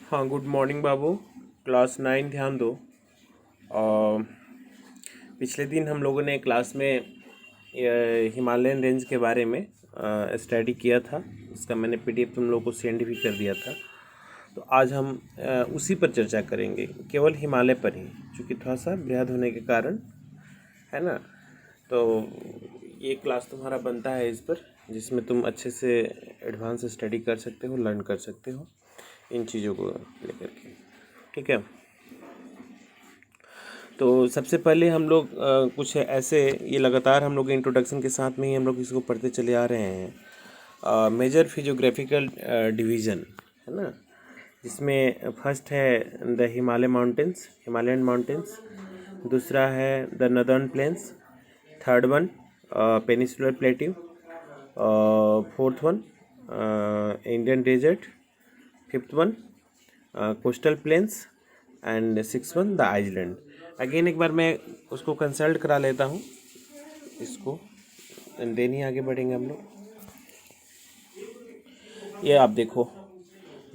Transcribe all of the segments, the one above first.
हाँ, good morning बाबू। Class 9 ध्यान दो। अ, पिछले दिन हम लोगों ने क्लास में हिमालयन रेंज के बारे में स्टडी किया था। इसका मैंने पीडीएफ तुम लोगों को सेंड भी कर दिया था। तो आज हम उसी पर चर्चा करेंगे, केवल हिमालय पर ही, क्योंकि थोड़ा सा बृहद होने के कारण, है ना। तो ये क्लास तुम्हारा बनता है इस पर, जिसमें तुम अच्छे से एडवांस स्टडी कर सकते हो, लर्न कर सकते हो इन चीज़ों को लेकर के। ठीक है। तो सबसे पहले हम लोग कुछ ऐसे, ये लगातार हम लोग इंट्रोडक्शन के साथ में ही हम लोग इसको पढ़ते चले आ रहे हैं। मेजर फिजियोग्राफिकल डिवीज़न, है ना, जिसमें फर्स्ट है the Himalaya mountains, Himalayan mountains. दूसरा है the northern plains. Third one peninsular plateau. Fourth one Indian desert. Fifth one coastal plains. And six one the island. Again एक बार मैं उसको कंसल्ट करा लेता हूँ इसको, एंड देन ही आगे बढ़ेंगे हम लोग। ये आप देखो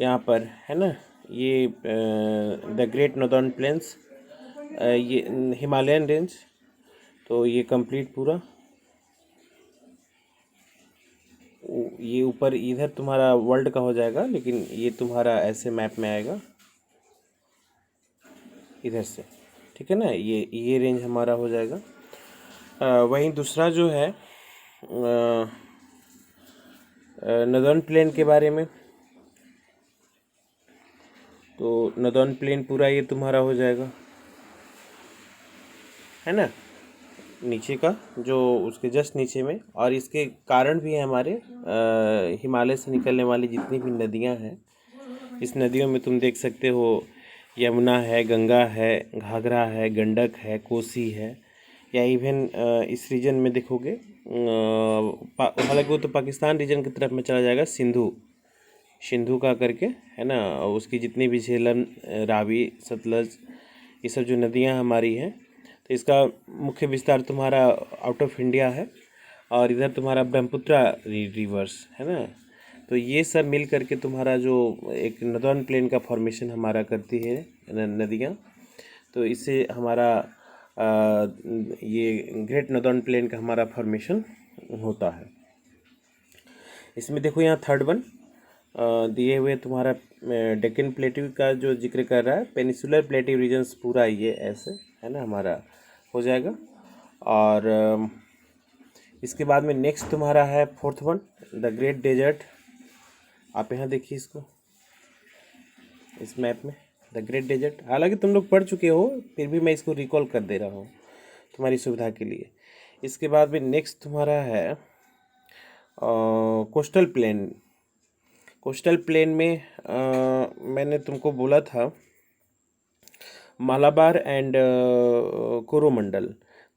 यहाँ पर, है ना, ये द ग्रेट नॉर्दर्न प्लेन्स, ये हिमालयन रेंज। तो ये कंप्लीट पूरा ये ऊपर इधर तुम्हारा वर्ल्ड का हो जाएगा, लेकिन ये तुम्हारा ऐसे मैप में आएगा इधर से। ठीक है ना, ये रेंज हमारा हो जाएगा। वहीं दूसरा जो है नदर्न प्लेन के बारे में, तो नदर्न प्लेन पूरा ये तुम्हारा हो जाएगा, है ना, नीचे का जो उसके जस्ट नीचे में। और इसके कारण भी है हमारे हिमालय से निकलने वाली जितनी भी नदियां हैं, इस नदियों में तुम देख सकते हो यमुना है, गंगा है, घाघरा है, गंडक है, कोसी है, या इवन इस रीजन में देखोगे, हालांकि वो तो पाकिस्तान रीजन की तरफ में चला जाएगा, सिंधु, सिंधु का करके, है ना। और उसकी जितनी भी झेलम, रावी, सतलज, ये सब जो नदियां हमारी हैं, तो इसका मुख्य विस्तार तुम्हारा आउट ऑफ इंडिया है। और इधर तुम्हारा ब्रह्मपुत्रा रिवर्स, है ना। तो ये सब मिल करके तुम्हारा जो एक नदर्न प्लेन का फॉर्मेशन हमारा करती है नदियाँ। तो इससे हमारा ये ग्रेट नदर्न प्लेन का हमारा फॉर्मेशन होता है। इसमें देखो यहाँ थर्ड वन दिए हुए तुम्हारा डेक्कन प्लेट्यू का जो जिक्र कर रहा है, पेनिसुलर प्लेट्यू रीजन्स पूरा ये ऐसे, है ना, हमारा हो जाएगा। और इसके बाद में नेक्स्ट तुम्हारा है fourth one the great desert. आप यहाँ देखिए इसको, इस मैप में द ग्रेट डेजर्ट, हालांकि तुम लोग पढ़ चुके हो, फिर भी मैं इसको रिकॉल कर दे रहा हूँ तुम्हारी सुविधा के लिए। इसके बाद में नेक्स्ट तुम्हारा है कोस्टल प्लेन। कोस्टल प्लेन में मैंने तुमको बोला था मालाबार एंड कोरोमंडल।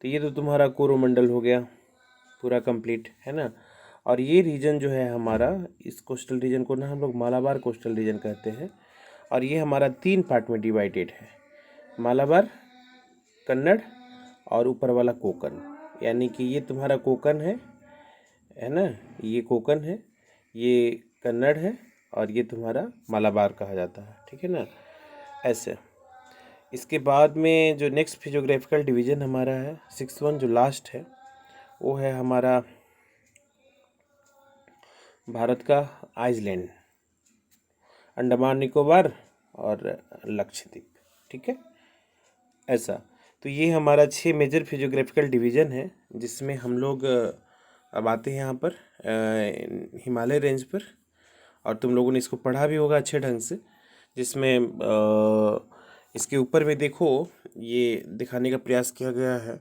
तो ये तो तुम्हारा कोरोमंडल हो गया पूरा कंप्लीट, है ना। और ये रीजन जो है हमारा, इस कोस्टल रीजन को ना हम लोग मालाबार कोस्टल रीजन कहते हैं। और ये हमारा 3 पार्ट में डिवाइडेड है, मालाबार, कन्नड़ और ऊपर वाला कोकन। यानी कि ये तुम्हारा कोकन है ना, ये कोकन है, ये कन्नड़ है, और ये तुम्हारा मालाबार कहा जाता है। ठीक है ना, ऐसे। इसके बाद में जो नेक्स्ट फिजियोग्राफिकल डिवीज़न हमारा है, सिक्स वन जो लास्ट है, वो है हमारा भारत का आइसलैंड, अंडमान निकोबार और लक्षद्वीप। ठीक है, ऐसा। तो ये हमारा 6 मेजर फिजियोग्राफिकल डिवीज़न है, जिसमें हम लोग अब आते हैं यहाँ पर हिमालय रेंज पर। और तुम लोगों ने इसको पढ़ा भी होगा अच्छे ढंग से, जिसमें इसके ऊपर में देखो ये दिखाने का प्रयास किया गया है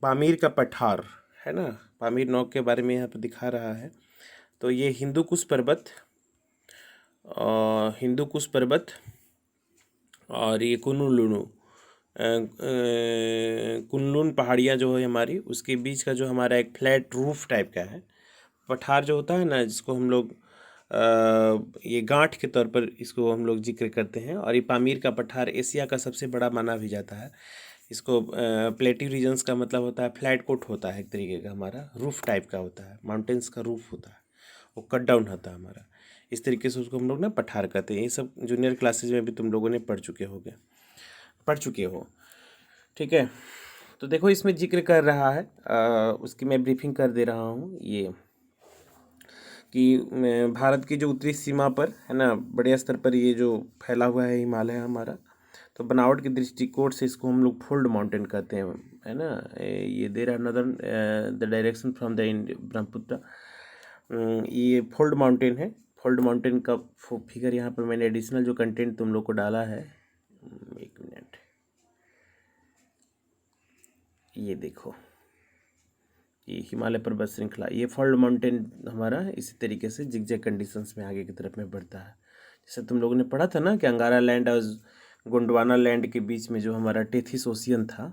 पामीर का पठार, है ना, पामीर नौक के बारे में यहाँ पर दिखा रहा है। तो ये हिंदू कुश पर्वत, हिंदू कुश पर्वत, और ये कुनलुनु, कुनलुन पहाड़ियाँ जो है हमारी, उसके बीच का जो हमारा एक फ्लैट रूफ टाइप का है पठार जो होता है ना, जिसको हम लोग ये गांठ के तौर पर इसको हम लोग जिक्र करते हैं। और ये पामीर का पठार एशिया का सबसे बड़ा माना भी जाता है। इसको प्लेट्यू रीजन्स का मतलब होता है फ्लैट कोट होता है, एक तरीके का हमारा रूफ टाइप का होता है, माउंटेन्स का रूफ होता है, वो कट डाउन होता है हमारा। इस तरीके से उसको हम लोग ना पठार कहते हैं। ये सब जूनियर क्लासेज में भी तुम लोगों ने पढ़ चुके हो। ठीक है, तो देखो इसमें जिक्र कर रहा है, उसकी मैं ब्रीफिंग कर दे रहा हूँ ये कि भारत की जो उत्तरी सीमा पर है ना, बड़े स्तर पर ये जो फैला हुआ है हिमालय हमारा, तो बनावट के दृष्टिकोण से इसको हम लोग फोल्ड माउंटेन कहते हैं, है ना। ये दे रहा northern the direction from the Brahmaputra, ये फोल्ड माउंटेन है। फोल्ड माउंटेन का फिगर यहाँ पर मैंने एडिशनल जो कंटेंट तुम लोग को डाला है, एक मिनट, ये देखो, ये हिमालय पर्वत श्रृंखला, ये फोल्ड माउंटेन हमारा इसी तरीके से जिगजैग कंडीशंस में आगे की तरफ में बढ़ता है। जैसे तुम लोगों ने पढ़ा था ना कि अंगारा लैंड और गोंडवाना लैंड के बीच में जो हमारा टेथिस ओशियन था,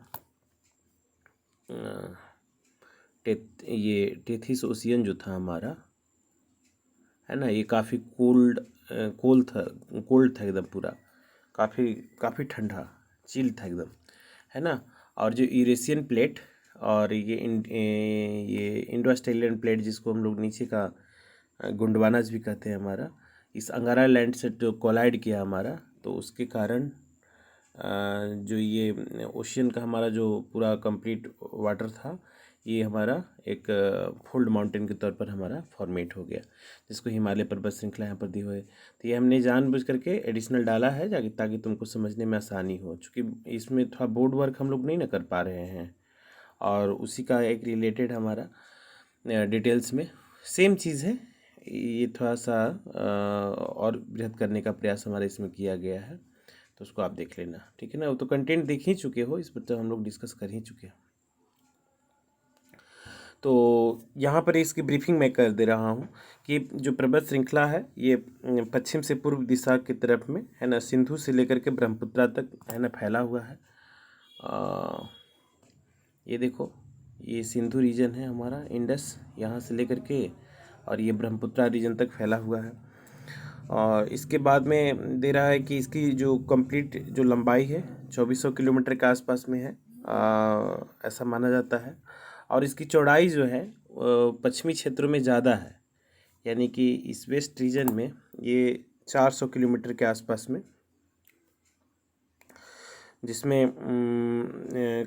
ये टेथिस ओशियन जो था हमारा, है ना, ये काफ़ी कोल्ड था एकदम पूरा, काफ़ी ठंडा, चिल था एकदम, है ना। और जो यूरेशियन प्लेट और ये इंडो ऑस्ट्रेलियन प्लेट, जिसको हम लोग नीचे का गोंडवानाज भी कहते हैं हमारा, इस अंगारा लैंड से जो कोलाइड किया हमारा, तो उसके कारण जो ये ओशियन का हमारा जो पूरा कंप्लीट वाटर था, ये हमारा एक फोल्ड माउंटेन के तौर पर हमारा फॉर्मेट हो गया, जिसको हिमालय पर्वत श्रृंखला यहाँ पर दी हुई है। तो ये हमने जानबूझ करके एडिशनल डाला है जाके, ताकि तुमको समझने में आसानी हो, क्योंकि इसमें थोड़ा बोर्ड वर्क हम लोग नहीं ना कर पा रहे हैं, और उसी का एक रिलेटेड हमारा डिटेल्स में सेम चीज़ है, ये थोड़ा सा और बृहद करने का प्रयास हमारा इसमें किया गया है, तो उसको आप देख लेना, ठीक है ना। वो तो कंटेंट देख ही चुके हो, इस पर तो हम लोग डिस्कस कर ही चुके हैं। तो यहाँ पर इसकी ब्रीफिंग मैं कर दे रहा हूँ कि जो पर्वत श्रृंखला है, ये पश्चिम से पूर्व दिशा की तरफ में, है ना, सिंधु से लेकर के ब्रह्मपुत्रा तक, है ना, फैला हुआ है। ये देखो, ये सिंधु रीजन है हमारा, इंडस यहाँ से लेकर के, और ये ब्रह्मपुत्रा रीजन तक फैला हुआ है। और इसके बाद में दे रहा है कि इसकी जो कंप्लीट जो लंबाई है 2400 किलोमीटर के आसपास में है, ऐसा माना जाता है। और इसकी चौड़ाई जो है पश्चिमी क्षेत्रों में ज़्यादा है, यानी कि इस वेस्ट रीजन में ये 400 किलोमीटर के आसपास में, जिसमें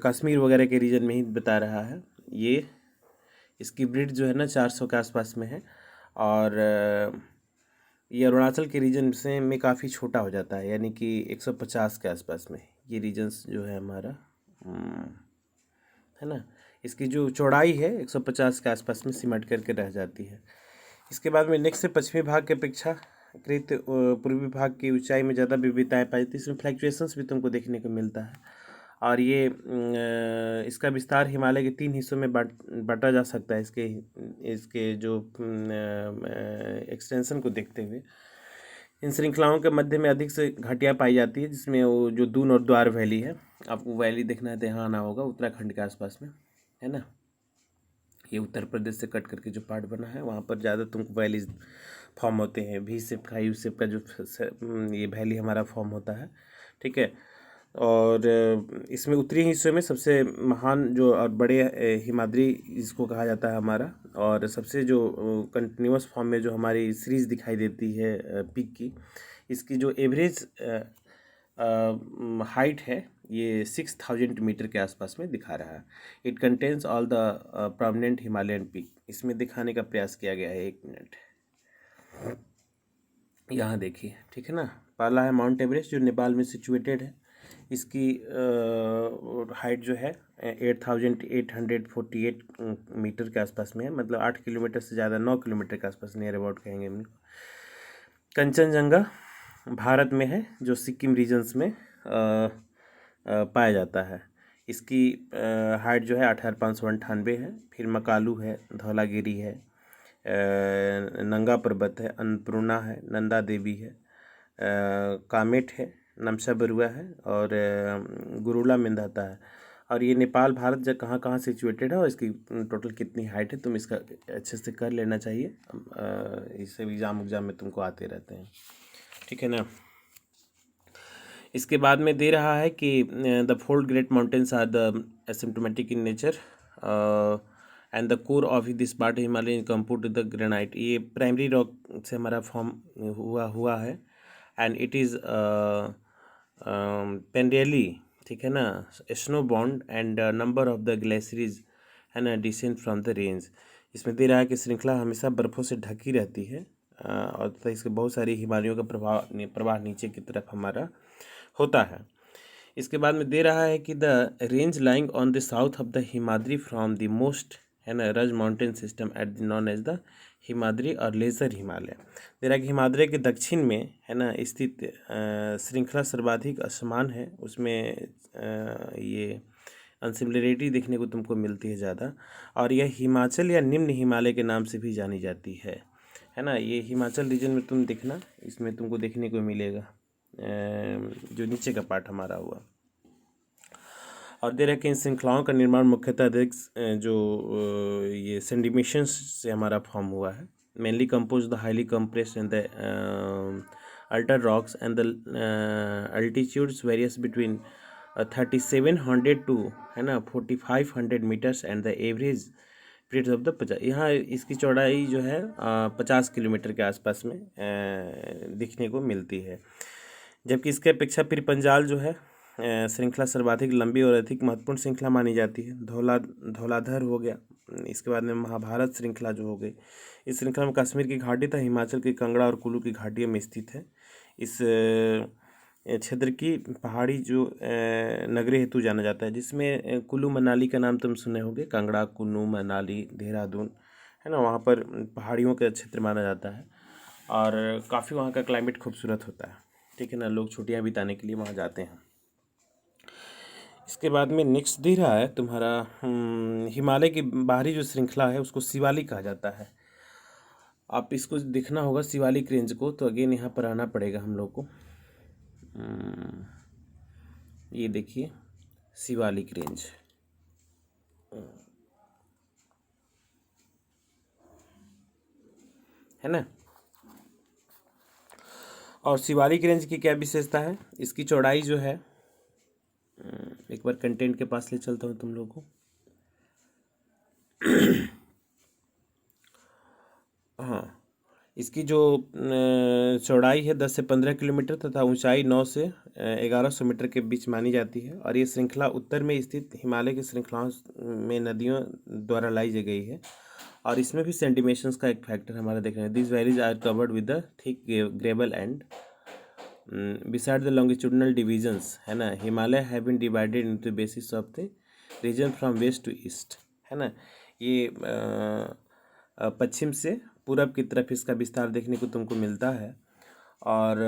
कश्मीर वगैरह के रीजन में ही बता रहा है। ये इसकी ब्रिड जो है ना 400 के आसपास में है, और ये अरुणाचल के रीजन से में काफ़ी छोटा हो जाता है, यानी कि 150 के आसपास में ये रीजन्स जो है हमारा, है ना। इसकी जो चौड़ाई है 150 के आसपास में सिमट करके रह जाती है। इसके बाद में नेक्स्ट से पश्चिमी भाग के अपेक्षाकृत पूर्वी भाग की ऊंचाई में ज़्यादा विविधताएं पाई जाती है, इसमें फ्लैक्चुएशंस भी तुमको देखने को मिलता है। और ये इसका विस्तार हिमालय के 3 हिस्सों में बांटा जा सकता है, इसके जो एक्सटेंशन को देखते हुए। इन श्रृंखलाओं के मध्य में अधिक से घाटियाँ पाई जाती है, जिसमें वो जो दून और द्वार वैली है, आपको वैली देखना है तो यहाँ आना होगा, उत्तराखंड के आसपास में, है ना। ये उत्तर प्रदेश से कट करके जो पार्ट बना है, वहाँ पर ज़्यादा तुमको वैलीज फॉर्म होते हैं, V शेप का, U शेप का जो ये वैली हमारा फॉर्म होता है, ठीक है। और इसमें उत्तरी हिस्से में सबसे महान जो और बड़े हिमाद्री इसको कहा जाता है हमारा, और सबसे जो कंटिन्यूस फॉर्म में जो हमारी सीरीज दिखाई देती है पीक की, इसकी जो एवरेज हाइट है ये 6000 मीटर के आसपास में दिखा रहा है। It contains all the prominent Himalayan peak, इसमें दिखाने का प्रयास किया गया है। एक मिनट, यहाँ देखिए, ठीक है ना। पहला है माउंट एवरेस्ट, जो नेपाल में सिचुएटेड है। इसकी हाइट जो है 8848 मीटर के आसपास में है, मतलब 8 किलोमीटर से ज़्यादा, 9 किलोमीटर के आसपास नियर अबाउट कहेंगे हम। कंचनजंगा भारत में है, जो सिक्किम रीजन्स में पाया जाता है। इसकी हाइट जो है 8598 है। फिर मकालू है, धौलागिरी है, नंगा पर्वत है, अन्नपूर्णा है, नंदा देवी है, कामेट है, नमसा बरुआ है, और गुरुला मेंधाता है। और ये नेपाल भारत जब कहाँ कहाँ सिचुएटेड है और इसकी टोटल कितनी हाइट है, तुम इसका अच्छे से कर लेना चाहिए, इससे एग्जाम में तुमको आते रहते हैं, ठीक है ना। इसके बाद में दे रहा है कि the 4 great mountains are the asymptomatic in nature and the core of this part Himalaya compose the granite, ये प्राइमरी रॉक से हमारा फॉर्म हुआ है। एंड इट इज़ पेंडेली, ठीक है ना, snow bond and number of the glaciers है ना डिसेंट फ्रॉम द रेंज। इसमें दे रहा है कि श्रृंखला हमेशा बर्फ़ों से ढकी रहती है और तथा इसके बहुत सारी हिमालयों का प्रवाह नीचे की तरफ हमारा होता है। इसके बाद में दे रहा है कि the range lying on the south of the Himadri from the most है ना रज mountain system at the known as the Himadri और लेज़र हिमालय। दे रहा है कि हिमाद्री के दक्षिण में है ना स्थित श्रृंखला सर्वाधिक असमान है, उसमें ये अनसिमिलरिटी देखने को तुमको मिलती है ज़्यादा, और यह हिमाचल या निम्न हिमालय के नाम से भी जानी जाती है ना। ये हिमाचल रीजन में तुम देखना, इसमें तुमको देखने को मिलेगा जो नीचे का पार्ट हमारा हुआ। और दे रहा है कि इन श्रृंखलाओं का निर्माण मुख्यतः अधिक जो ये सेंडिमेशंस से हमारा फॉर्म हुआ है, mainly compose the highly compressed in the alter rocks and the altitudes various between 3700 to है ना 4500 metres and the average breadth of the 50, यहाँ इसकी चौड़ाई जो है 50 किलोमीटर के आसपास में दिखने को मिलती है। जबकि इसके अपेक्षा फिर पंजाल जो है श्रृंखला सर्वाधिक लंबी और अधिक महत्वपूर्ण श्रृंखला मानी जाती है। धौलाधर हो गया, इसके बाद में महाभारत श्रृंखला जो हो गई। इस श्रृंखला में कश्मीर की घाटी तथा हिमाचल की कांगड़ा और कुल्लू की घाटियों में स्थित है। इस क्षेत्र की पहाड़ी जो नगरी हेतु जाना जाता है, जिसमें कुल्लू मनाली का नाम तुम सुने होगे, कांगड़ा, कुल्लू मनाली, देहरादून है ना, वहाँ पर पहाड़ियों का क्षेत्र माना जाता है और काफ़ी वहाँ का क्लाइमेट खूबसूरत होता है, ठीक है ना, लोग छुट्टियाँ बिताने के लिए वहाँ जाते हैं। इसके बाद में नेक्स्ट दे रहा है तुम्हारा हिमालय की बाहरी जो श्रृंखला है उसको शिवालिक कहा जाता है। आप इसको देखना होगा शिवालिक रेंज को, तो अगेन यहाँ पर आना पड़ेगा हम लोग को। ये देखिए शिवालिक रेंज है ना। और शिवालिक रेंज की क्या विशेषता है, इसकी चौड़ाई जो है, एक बार कंटेंट के पास ले चलता हूँ तुम लोगों को। हाँ, इसकी जो चौड़ाई है 10 से 15 किलोमीटर तथा ऊंचाई 9 से 1100 मीटर के बीच मानी जाती है। और ये श्रृंखला उत्तर में स्थित हिमालय की श्रृंखलाओं में नदियों द्वारा लाई गई है और इसमें भी सेंटिमेशंस का एक फैक्टर हमारा देखना है। This valleys are covered with the thick gravel and beside the longitudinal divisions है ना, Himalaya have been divided into basis of the region from west to east है ना। ये पश्चिम से पूरब की तरफ इसका विस्तार देखने को तुमको मिलता है। और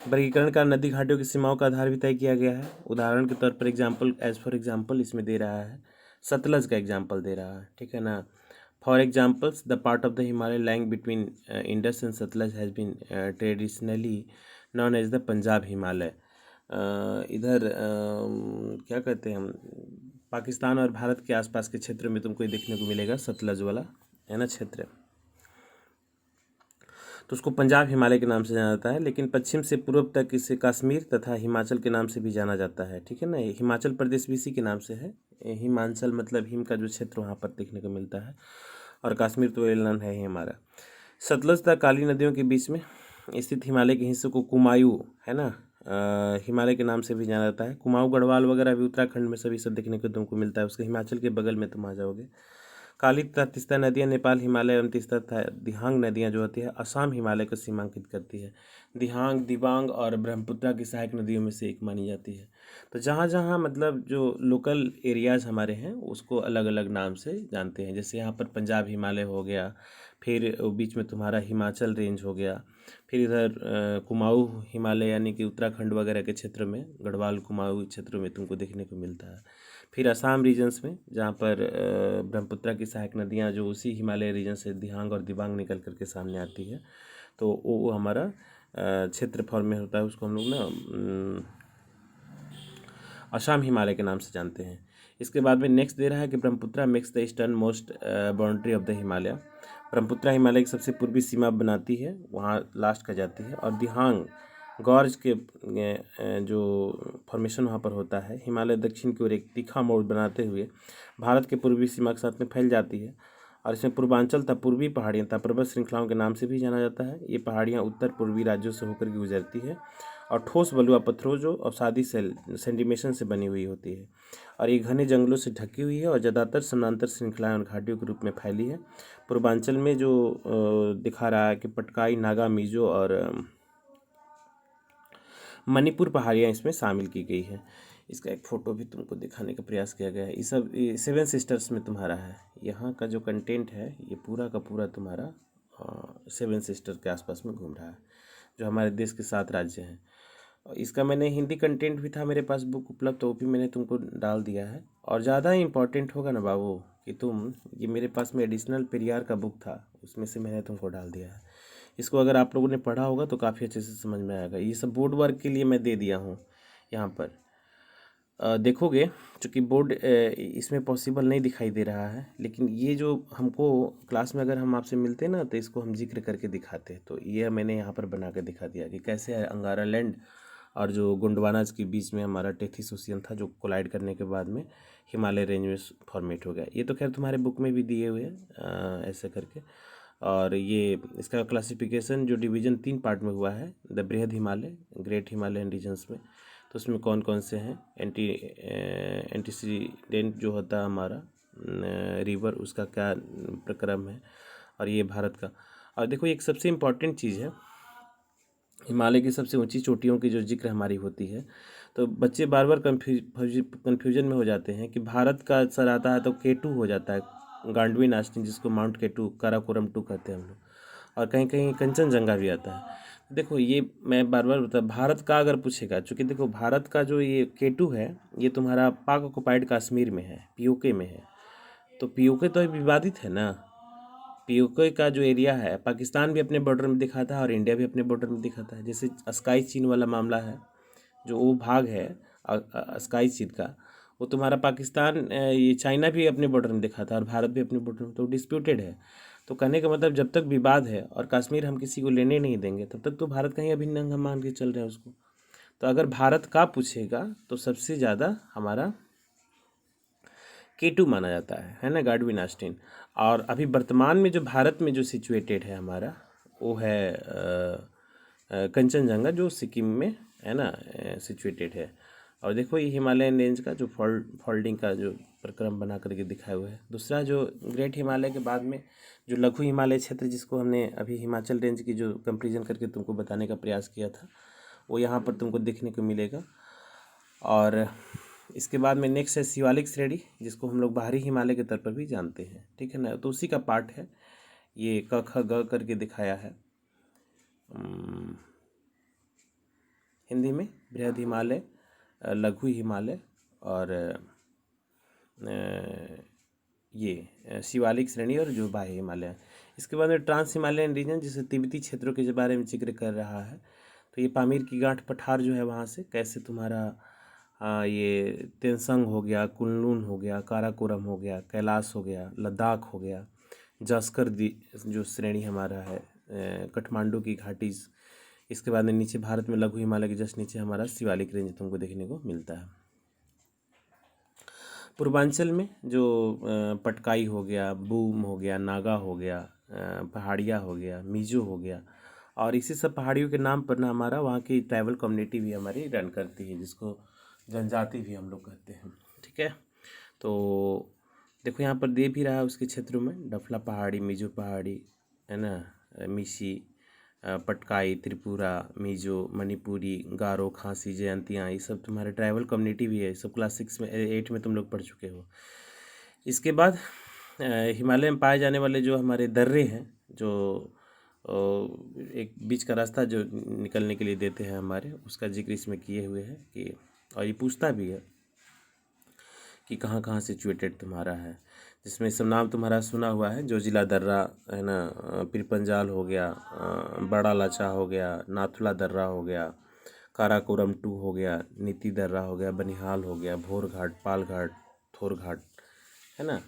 वर्गीकरण का नदी घाटियों की सीमाओं का आधार भी तय किया गया है। उदाहरण के तौर पर फॉर एग्जाम्पल इसमें दे रहा है, सतलज का एग्जाम्पल दे रहा है, ठीक है ना। For examples the part of the Himalaya lying between Indus and Sutlej has been traditionally known as the Punjab Himalaya. इधर क्या कहते हैं हम, पाकिस्तान और भारत के आसपास के क्षेत्र में तुमको देखने को मिलेगा सतलज वाला है ना क्षेत्र, तो उसको पंजाब हिमालय के नाम से जाना जाता है। लेकिन पश्चिम से पूर्व तक इसे कश्मीर तथा हिमाचल के नाम से भी जाना जाता है, ठीक है ना। हिमाचल प्रदेश भी इसी के नाम से है। हिमांचल मतलब हिम का जो क्षेत्र वहाँ पर देखने को मिलता है, और कश्मीर तो एलन है ही हमारा। सतलज तथा काली नदियों के बीच में स्थित हिमालय के हिस्से को कुमायूं है ना हिमालय के नाम से भी जाना जाता है। कुमाऊं गढ़वाल वगैरह भी उत्तराखंड में सभी सब देखने को तुमको मिलता है, उसके हिमाचल के बगल में तुम आ जाओगे। काली तथा तीस्ता नदियाँ नेपाल हिमालय एवं तीस्ता तथा दिहांग नदियाँ जो होती है असम हिमालय को सीमांकित करती है। दिहांग, दिबांग और ब्रह्मपुत्रा की सहायक नदियों में से एक मानी जाती है। तो जहाँ जहाँ मतलब जो लोकल एरियाज़ हमारे हैं उसको अलग अलग नाम से जानते हैं। जैसे यहाँ पर पंजाब हिमालय हो गया, फिर बीच में तुम्हारा हिमाचल रेंज हो गया, फिर इधर कुमाऊं हिमालय यानी कि उत्तराखंड वगैरह के क्षेत्र में गढ़वाल कुमाऊं क्षेत्रों में तुमको देखने को मिलता है। फिर असम रीजन्स में जहाँ पर ब्रह्मपुत्रा की सहायक नदियाँ जो उसी हिमालय रीजन से दिहांग और दिबांग निकल करके सामने आती है, तो वो हमारा क्षेत्रफल में होता है, उसको हम लोग ना असम हिमालय के नाम से जानते हैं। इसके बाद में नेक्स्ट दे रहा है कि Brahmaputra makes the eastern most boundary of the Himalaya. Brahmaputra Himalaya की सबसे पूर्वी सीमा बनाती है, वहाँ लास्ट का जाती है। और दिहांग गॉर्ज के जो फॉर्मेशन वहाँ पर होता है। हिमालय दक्षिण की ओर एक तीखा मोड़ बनाते हुए भारत के पूर्वी सीमा के साथ में फैल जाती है और इसमें पूर्वांचल तथा पूर्वी पहाड़ियाँ तथा पर्वत श्रृंखलाओं के नाम से भी जाना जाता है। ये पहाड़ियाँ उत्तर पूर्वी राज्यों से होकर के गुजरती है और ठोस बलुआ पत्थरों जो अवसादी सेंडिमेशन से बनी हुई होती है और ये घने जंगलों से ढकी हुई है और ज़्यादातर समानांतर श्रृंखलाएं और घाटियों के रूप में फैली है। पूर्वांचल में जो दिखा रहा है कि पटकाई, नागा, मिजो और मणिपुर पहाड़ियाँ इसमें शामिल की गई है। इसका एक फ़ोटो भी तुमको दिखाने का प्रयास किया गया है। ये सब सेवन सिस्टर्स में तुम्हारा है। यहाँ का जो कंटेंट है ये पूरा का पूरा तुम्हारा सेवन सिस्टर के आसपास में घूम रहा है, जो हमारे देश के 7 राज्य हैं। और इसका मैंने हिंदी कंटेंट भी था मेरे पास बुक उपलब्ध, तो वो भी मैंने तुमको डाल दिया है। और ज़्यादा इम्पॉर्टेंट होगा ना बाबू कि तुम, ये मेरे पास में एडिशनल पेरियार का बुक था, उसमें से मैंने तुमको डाल दिया है। इसको अगर आप लोगों ने पढ़ा होगा तो काफ़ी अच्छे से समझ में आएगा। ये सब बोर्ड वर्क के लिए मैं दे दिया हूँ। यहाँ पर देखोगे चूँकि बोर्ड इसमें पॉसिबल नहीं दिखाई दे रहा है, लेकिन ये जो हमको क्लास में अगर हम आपसे मिलते ना तो इसको हम जिक्र करके दिखाते। तो ये मैंने यहाँ पर बना कर दिखा दिया कि कैसे अंगारा लैंड और जो गोंडवाना के बीच में हमारा टेथिस ओशियन था, जो कोलाइड करने के बाद में हिमालय रेंज में फॉर्मेट हो गया। ये तो खैर तुम्हारे बुक में भी दिए हुए हैं ऐसे करके। और ये इसका क्लासिफिकेशन जो डिवीज़न 3 पार्ट में हुआ है, द बृहद हिमालय, ग्रेट हिमालयन रीजन्स में। तो उसमें कौन कौन से हैं, एंटीसीडेंट जो होता है हमारा रिवर, उसका क्या प्रक्रम है, और ये भारत का। और देखो एक सबसे इम्पॉर्टेंट चीज़ है, हिमालय की सबसे ऊंची चोटियों की जो जिक्र हमारी होती है, तो बच्चे बार बार कन्फ्यूजन में हो जाते हैं कि भारत का असर आता है तो K2 हो जाता है, गांडवी नाचनी, जिसको माउंट K2 काराकोरम 2 कहते हैं हम लोग, और कहीं कहीं कंचनजंगा भी आता है। देखो ये मैं बार बार बता, भारत का अगर पूछेगा, चूँकि देखो भारत का जो ये K2 है ये तुम्हारा पाक ऑक्युपाइड कश्मीर में है, POK में है। तो POK तो विवादित है ना। POK का जो एरिया है, पाकिस्तान भी अपने बॉर्डर में दिखाता है और इंडिया भी अपने बॉर्डर में दिखाता है। जैसे स्काई चीन वाला मामला है, जो वो भाग है स्काई चीन का, वो तुम्हारा पाकिस्तान ये चाइना भी अपने बॉर्डर में दिखाता है और भारत भी अपने बॉर्डर में, तो डिस्प्यूटेड है। तो कहने का मतलब जब तक विवाद है और कश्मीर हम किसी को लेने नहीं देंगे तब तक तो भारत का ही अभिन्न अंग हम मान के चल रहे हैं उसको। तो अगर भारत का पूछेगा तो सबसे ज़्यादा हमारा K2 माना जाता है ना, गाडविन आस्टीन। और अभी वर्तमान में जो भारत में जो सिचुएटेड है हमारा, वो है कंचनजंगा, जो सिक्किम में है ना सिचुएटेड है। और देखो ये हिमालयन रेंज का जो फोल्डिंग का जो प्रक्रम बना करके दिखाया हुआ है। दूसरा जो ग्रेट हिमालय के बाद में जो लघु हिमालय क्षेत्र, जिसको हमने अभी हिमाचल रेंज की जो कंपेरिजन करके तुमको बताने का प्रयास किया था, वो यहाँ पर तुमको देखने को मिलेगा। और इसके बाद में नेक्स्ट है शिवालिक श्रेणी, जिसको हम लोग बाहरी हिमालय के तौर पर भी जानते हैं, ठीक है ना। तो उसी का पार्ट है ये, क ख ग करके दिखाया है हिंदी में, बृहद हिमालय, लघु हिमालय और ये शिवालिक श्रेणी और जो बाह्य हिमालय। इसके बाद में ट्रांस हिमालयन रीजन, जिसे तिब्बती क्षेत्रों के बारे में जिक्र कर रहा है। तो ये पामीर की गांठ पठार जो है वहाँ से कैसे तुम्हारा ये तेनसंग हो गया, कुनलुन हो गया, काराकोरम हो गया, कैलाश हो गया, लद्दाख हो गया, जास्कर जो श्रेणी हमारा है, काठमांडू की घाटी। इसके बाद में नीचे भारत में लघु हिमालय के जस्ट नीचे हमारा शिवालिक रेंज तुमको देखने को मिलता है। पूर्वांचल में जो पटकाई हो गया, बूम हो गया, नागा हो गया, पहाड़िया हो गया, मिजो हो गया, और इसी सब पहाड़ियों के नाम पर ना हमारा वहाँ की ट्राइबल कम्युनिटी भी हमारी रन करती है, जिसको जनजाति भी हम लोग कहते हैं, ठीक है। तो देखो यहाँ पर दे भी रहा है उसके क्षेत्रों में, डफला पहाड़ी, मिजो पहाड़ी, है ना, मिसी, पटकाई, त्रिपुरा, मिजो, मणिपुरी, गारो, खासी, जयंतियाँ, ये सब तुम्हारे ट्राइबल कम्युनिटी भी है। सब क्लास 6 में 8 में तुम लोग पढ़ चुके हो। इसके बाद हिमालय में पाए जाने वाले जो हमारे दर्रे हैं, जो एक बीच का रास्ता जो निकलने के लिए देते हैं हमारे, उसका जिक्र इसमें किए हुए हैं कि, और ये पूछता भी है कि कहाँ कहाँ सिचुएटेड तुम्हारा है, जिसमें सब नाम तुम्हारा सुना हुआ है। जोजिला दर्रा है ना, पीरपंजाल हो गया, बड़ा लाचा हो गया, नाथुला दर्रा हो गया, काराकोरम 2 हो गया, नीति दर्रा हो गया, बनिहाल हो गया, भोर घाट, पाल घाट, थोर घाट, है ना,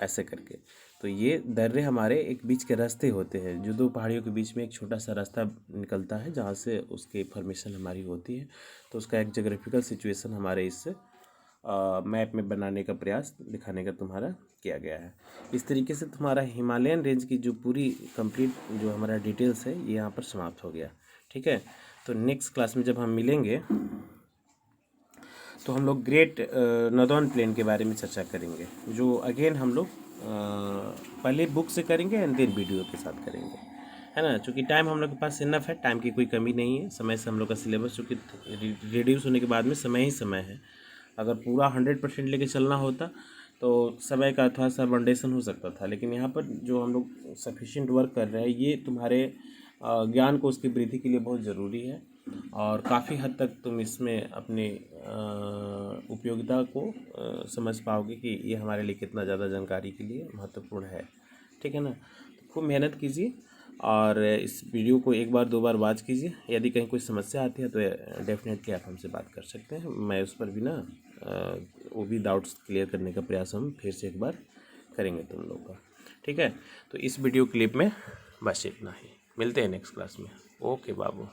ऐसे करके। तो ये दर्रे हमारे एक बीच के रास्ते होते हैं, जो दो पहाड़ियों के बीच में एक छोटा सा रास्ता निकलता है जहाँ से उसकी फॉर्मेशन हमारी होती है। तो उसका एक जोग्राफिकल सिचुएशन हमारे इस मैप में बनाने का प्रयास दिखाने का तुम्हारा किया गया है। इस तरीके से तुम्हारा हिमालयन रेंज की जो पूरी कंप्लीट जो हमारा डिटेल्स है ये यहाँ पर समाप्त हो गया। ठीक है, तो नेक्स्ट क्लास में जब हम मिलेंगे तो हम लोग ग्रेट नॉर्दर्न प्लेन के बारे में चर्चा करेंगे, जो अगेन हम लोग पहले बुक से करेंगे एंड देन वीडियो के साथ करेंगे, है ना। चूँकि टाइम हम लोग के पास इनफ है, टाइम की कोई कमी नहीं है, समय से हम लोग का सिलेबस चूँकि रिड्यूस होने के बाद में समय ही समय है। अगर पूरा 100% लेके चलना होता तो समय का थोड़ा सा वनडेशन हो सकता था, लेकिन यहाँ पर जो हम लोग सफिशिएंट वर्क कर रहे हैं ये तुम्हारे ज्ञान को उसकी वृद्धि के लिए बहुत ज़रूरी है, और काफ़ी हद तक तुम इसमें अपनी उपयोगिता को समझ पाओगे कि ये हमारे लिए कितना ज़्यादा जानकारी के लिए महत्वपूर्ण है। ठीक है ना, तो खूब मेहनत कीजिए और इस वीडियो को एक बार दो बार वॉच कीजिए। यदि कहीं कोई समस्या आती है तो डेफिनेटली आप हमसे बात कर सकते हैं, मैं उस पर भी ना वो भी डाउट्स क्लियर करने का प्रयास हम फिर से एक बार करेंगे तुम लोग का। ठीक है, तो इस वीडियो क्लिप में बस इतना ही, मिलते हैं नेक्स्ट क्लास में। ओके बाबू।